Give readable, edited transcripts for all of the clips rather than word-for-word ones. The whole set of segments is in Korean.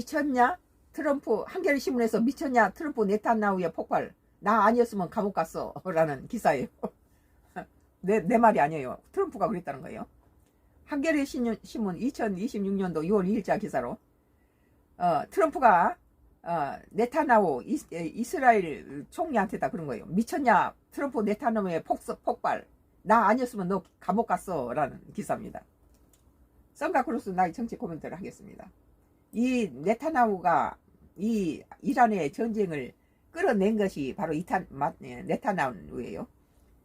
미쳤냐? 트럼프, 한겨레 신문에서 미쳤냐? 트럼프 네타냐후의 폭발. 나 아니었으면 감옥 갔어. 라는 기사예요. 내 말이 아니에요. 트럼프가 그랬다는 거예요. 한겨레 신문 2026년도 6월 2일자 기사로 트럼프가 네타냐후 이스라엘 총리한테다 그런 거예요. 미쳤냐? 트럼프 네타냐후의 폭발. 나 아니었으면 너 감옥 갔어. 라는 기사입니다. 썬가 크루스 나의 정치 코멘트를 하겠습니다. 이 네타냐후가 이 이란의 전쟁을 끌어낸 것이 바로 네타냐후예요.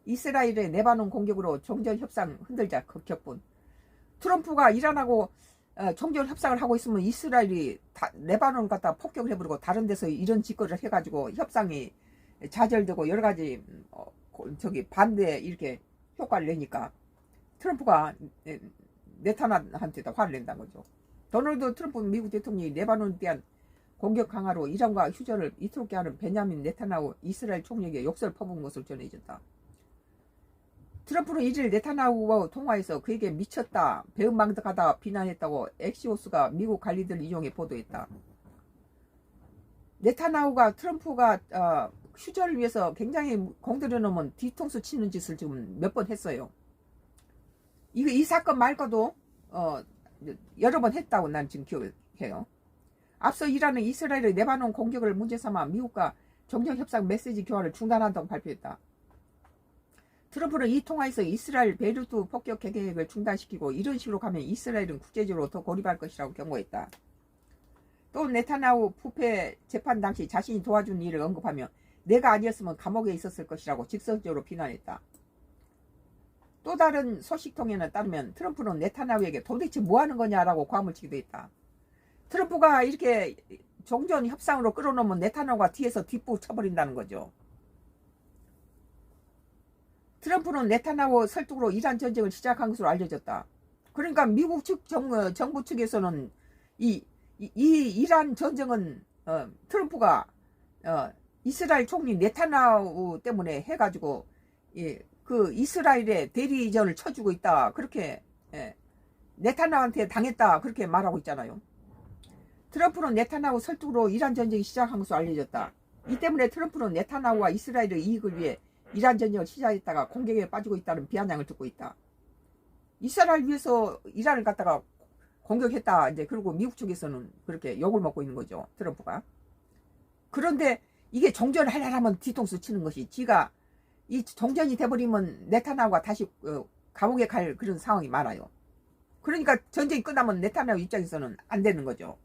이스라엘의 레바논 공격으로 종전 협상 흔들자 격분. 트럼프가 이란하고 종전 협상을 하고 있으면 이스라엘이 레바논 갖다 폭격을 해버리고 다른 데서 이런 짓거리를 해가지고 협상이 좌절되고 여러 가지 반대 이렇게 효과를 내니까 트럼프가 네타냐후한테다 화를 낸다는 거죠. 도널드 트럼프 미국 대통령이 레바논에 대한 공격 강화로 이란과 휴전을 이토록 하는 베냐민 네타냐후 이스라엘 총리에게 욕설을 퍼부은 것으로 전해졌다. 트럼프는 1일 네타냐후와 통화해서 그에게 미쳤다, 배은망덕하다 비난했다고 엑시오스가 미국 관리들을 이용해 보도했다. 네타냐후가 트럼프가 휴전을 위해서 굉장히 공들여 놓으면 뒤통수 치는 짓을 지금 몇 번 했어요. 이 사건 말고도 여러 번 했다고 난 지금 기억해요. 앞서 이란은 이스라엘의 레바논 공격을 문제 삼아 미국과 정전협상 메시지 교환을 중단한다고 발표했다. 트럼프는 이 통화에서 이스라엘 베이루트 폭격 계획을 중단시키고 이런 식으로 가면 이스라엘은 국제적으로 더 고립할 것이라고 경고했다. 또 네타냐후 부패 재판 당시 자신이 도와준 일을 언급하며 내가 아니었으면 감옥에 있었을 것이라고 직설적으로 비난했다. 또 다른 소식통에는 따르면 트럼프는 네타냐후에게 도대체 뭐하는 거냐라고 과물치기도 했다. 트럼프가 이렇게 종전 협상으로 끌어놓으면 네타냐후가 뒤에서 뒷부 쳐버린다는 거죠. 트럼프는 네타냐후 설득으로 이란 전쟁을 시작한 것으로 알려졌다. 그러니까 미국 측 정부 측에서는 이 이란 전쟁은 트럼프가 이스라엘 총리 네타냐후 때문에 해가지고 그 이스라엘의 대리전을 쳐주고 있다. 그렇게 네타냐후한테 당했다. 그렇게 말하고 있잖아요. 트럼프는 네타냐후 설득으로 이란 전쟁이 시작한 것으로 알려졌다. 이 때문에 트럼프는 네타냐후와 이스라엘의 이익을 위해 이란 전쟁을 시작했다가 공격에 빠지고 있다는 비아냥을 듣고 있다. 이스라엘 위해서 이란을 갖다가 공격했다. 이제 그리고 미국 측에서는 그렇게 욕을 먹고 있는 거죠. 트럼프가. 그런데 이게 종전을 하려면 뒤통수 치는 것이 지가 이 종전이 돼버리면 네타냐후가 다시 감옥에 갈 그런 상황이 많아요. 그러니까 전쟁이 끝나면 네타냐후 입장에서는 안 되는 거죠.